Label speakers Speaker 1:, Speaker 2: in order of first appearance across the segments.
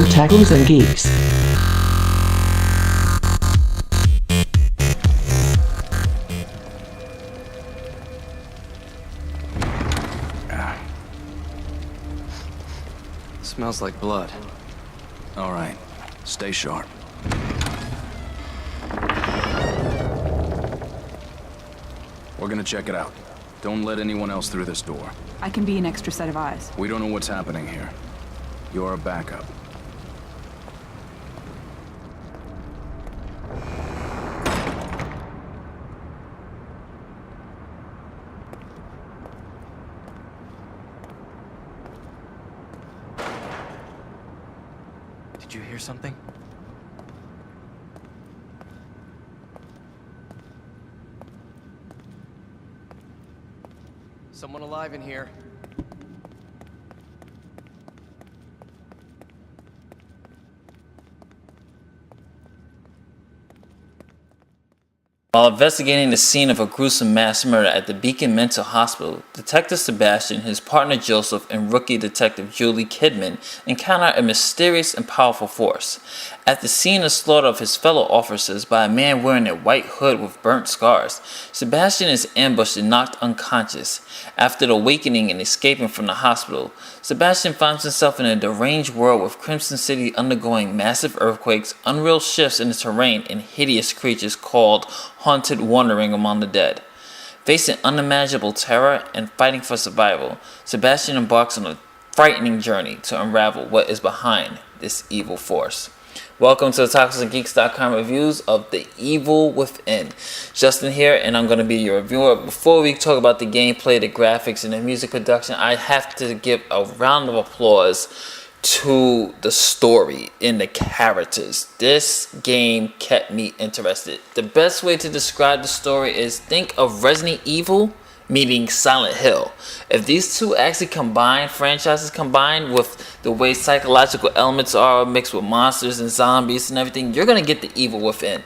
Speaker 1: from Tackles and Geeks.
Speaker 2: Smells like blood.
Speaker 3: All right, stay sharp. We're gonna check it out. Don't let anyone else through this door.
Speaker 4: I can be an extra set of eyes.
Speaker 3: We don't know what's happening here. You're a backup.
Speaker 2: Did you hear something? Someone alive in here.
Speaker 5: While investigating the scene of a gruesome mass murder at the Beacon Mental Hospital, Detective Sebastian, his partner Joseph, and rookie detective Julie Kidman encounter a mysterious and powerful force. At the scene of slaughter of his fellow officers by a man wearing a white hood with burnt scars, Sebastian is ambushed and knocked unconscious. After awakening and escaping from the hospital, Sebastian finds himself in a deranged world with Crimson City undergoing massive earthquakes, unreal shifts in the terrain, and hideous creatures called haunted wandering among the dead. Facing unimaginable terror and fighting for survival, Sebastian embarks on a frightening journey to unravel what is behind this evil force. Welcome to the TacklesandGeeks.com reviews of The Evil Within. Justin here, and I'm going to be your reviewer. Before we talk about the gameplay, the graphics, and the music production, I have to give a round of applause to the story and the characters. This game kept me interested. The best way to describe the story is think of Resident Evil meeting Silent Hill. If these two actually franchises combined with the way psychological elements are mixed with monsters and zombies and everything, you're going to get The Evil Within.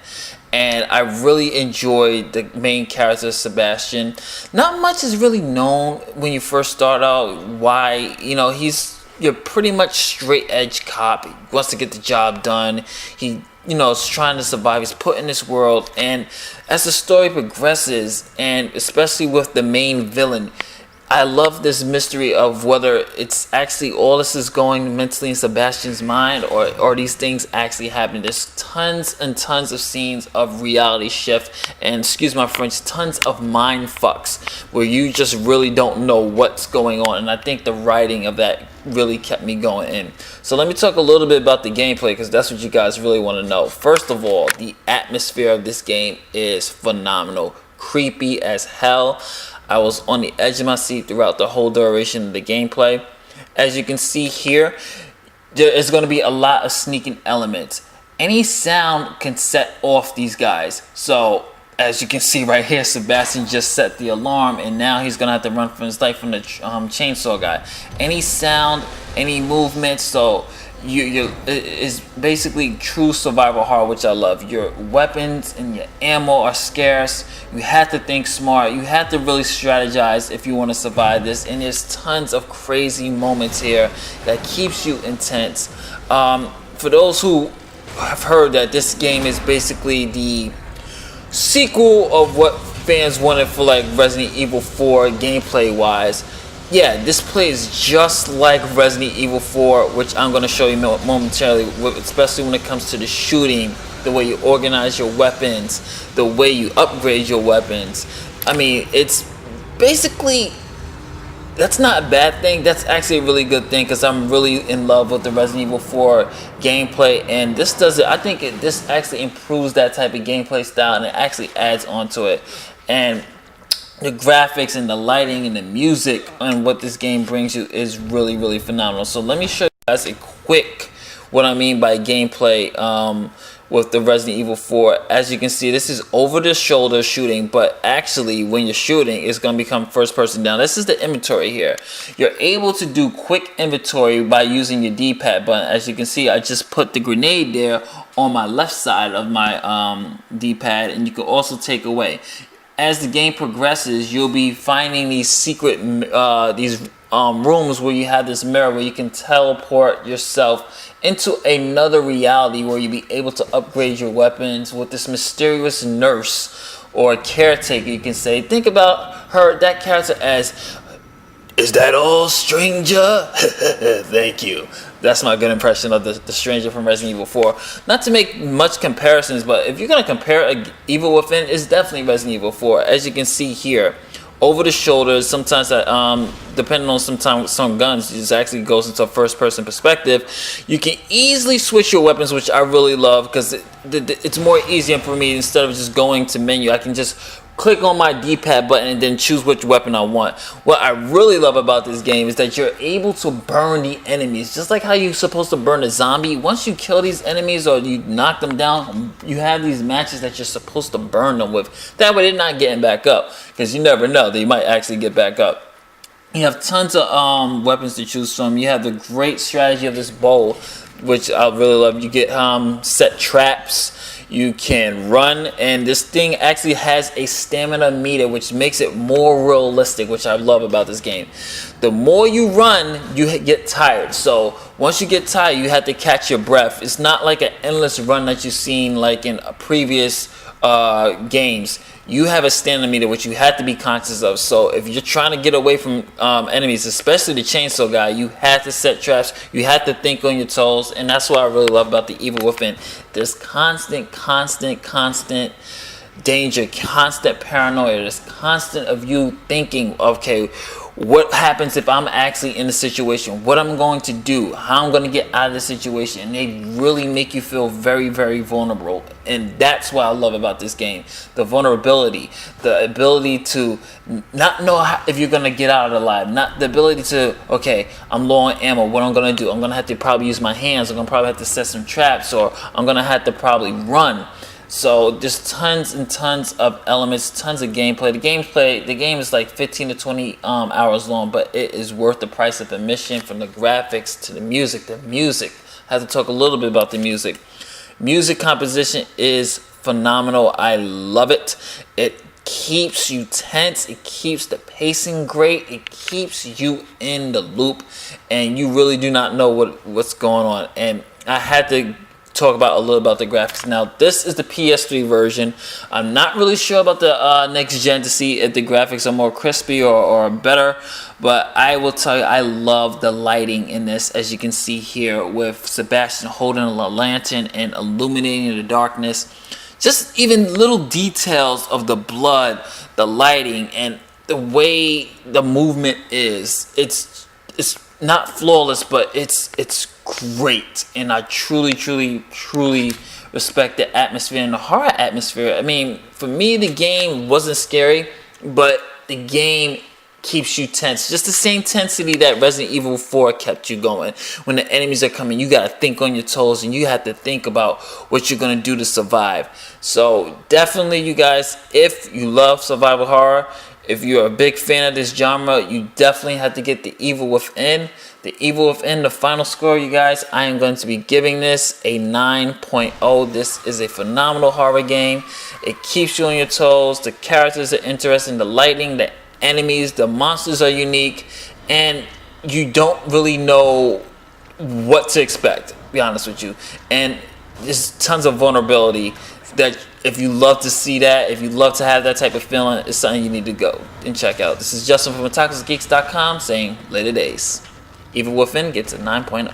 Speaker 5: And I really enjoyed the main character, Sebastian. Not much is really known when you first start out why, you're pretty much straight edge cop. He wants to get the job done. He, is trying to survive. He's put in this world. And as the story progresses, and especially with the main villain, I love this mystery of whether it's actually all this is going mentally in Sebastian's mind or these things actually happen. There's tons and tons of scenes of reality shift and, excuse my French, tons of mind fucks where you just really don't know what's going on. And I think the writing of that really kept me going in. So let me talk a little bit about the gameplay because that's what you guys really want to know. First of all, the atmosphere of this game is phenomenal. Creepy as hell. I was on the edge of my seat throughout the whole duration of the gameplay. As you can see here, there is going to be a lot of sneaking elements. Any sound can set off these guys. So, as you can see right here, Sebastian just set the alarm, and now he's going to have to run for his life from the chainsaw guy. Any sound, any movement, so it's basically true survival horror, which I love. Your weapons and your ammo are scarce. You have to think smart. You have to really strategize if you want to survive this. And there's tons of crazy moments here that keeps you intense. For those who have heard that this game is basically the sequel of what fans wanted for like Resident Evil 4 gameplay wise. Yeah, this plays just like Resident Evil 4, which I'm going to show you momentarily, especially when it comes to the shooting, the way you organize your weapons, the way you upgrade your weapons. I mean, it's basically, that's not a bad thing. That's actually a really good thing because I'm really in love with the Resident Evil 4 gameplay, and this does it. I think this actually improves that type of gameplay style, and it actually adds on to it. And the graphics and the lighting and the music and what this game brings you is really, really phenomenal. So let me show you guys a quick what I mean by gameplay with the Resident Evil 4. As you can see, this is over the shoulder shooting, but actually when you're shooting, it's going to become first person down. This is the inventory here. You're able to do quick inventory by using your D-pad button. As you can see, I just put the grenade there on my left side of my D-pad, and you can also take away. As the game progresses, you'll be finding these secret, these rooms where you have this mirror where you can teleport yourself into another reality where you be able to upgrade your weapons with this mysterious nurse or caretaker, you can say. Think about that character as, "Is that all, stranger?" Thank you. That's my good impression of the stranger from Resident Evil 4. Not to make much comparisons, but if you're going to compare Evil Within, it's definitely Resident Evil 4. As you can see here, over the shoulders, sometimes depending on some guns, it actually goes into a first-person perspective. You can easily switch your weapons, which I really love, because it's more easier for me. Instead of just going to menu, I can just click on my D-pad button and then choose which weapon I want. What I really love about this game is that you're able to burn the enemies, just like how you're supposed to burn a zombie. Once you kill these enemies or you knock them down, you have these matches that you're supposed to burn them with. That way they're not getting back up, because you never know, they might actually get back up. You have tons of weapons to choose from. You have the great strategy of this bow, which I really love. You get set traps. You can run, and this thing actually has a stamina meter, which makes it more realistic, which I love about this game. The more you run, you get tired. So once you get tired, you have to catch your breath. It's not like an endless run that you've seen like in previous games. You have a stamina meter which you have to be conscious of. So if you're trying to get away from enemies, especially the chainsaw guy, you have to set traps. You have to think on your toes, and that's what I really love about the Evil Within. There's constant danger, constant paranoia. There's constant of you thinking, okay, what happens if I'm actually in a situation? What I'm going to do? How I'm going to get out of the situation? And they really make you feel very, very vulnerable. And that's what I love about this game. The vulnerability, the ability to not know if you're going to get out alive. Not the ability to, okay, I'm low on ammo. What I'm going to do? I'm going to have to probably use my hands. I'm going to probably have to set some traps, or I'm going to have to probably run. So there's tons and tons of elements, tons of gameplay. The game is like 15 to 20 hours long, but it is worth the price of admission. From the graphics to the music. I have to talk a little bit about the music. Music composition is phenomenal. I love it. It keeps you tense. It keeps the pacing great. It keeps you in the loop, and you really do not know what's going on. And I had to talk about a little about the graphics. Now, this is the PS3 version. I'm not really sure about the next gen to see if the graphics are more crispy or better, but I will tell you, I love the lighting in this, as you can see here with Sebastian holding a lantern and illuminating the darkness. Just even little details of the blood, the lighting, and the way the movement is. It's not flawless, but it's great, and I truly respect the atmosphere and the horror atmosphere. I mean, for me, the game wasn't scary, but the game keeps you tense. Just the same tensity that Resident Evil 4 kept you going. When the enemies are coming, you gotta think on your toes, and you have to think about what you're gonna do to survive. So definitely, you guys, if you love survival horror, if you're a big fan of this genre, you definitely have to get the Evil Within. The Evil Within, the final score, you guys, I am going to be giving this a 9.0. This is a phenomenal horror game. It keeps you on your toes. The characters are interesting. The lighting, the enemies, the monsters are unique. And you don't really know what to expect, to be honest with you. And there's tons of vulnerability that if you love to see that, if you love to have that type of feeling, it's something you need to go and check out. This is Justin from OtakusGeeks.com saying later days. Evil Within gets a 9.0.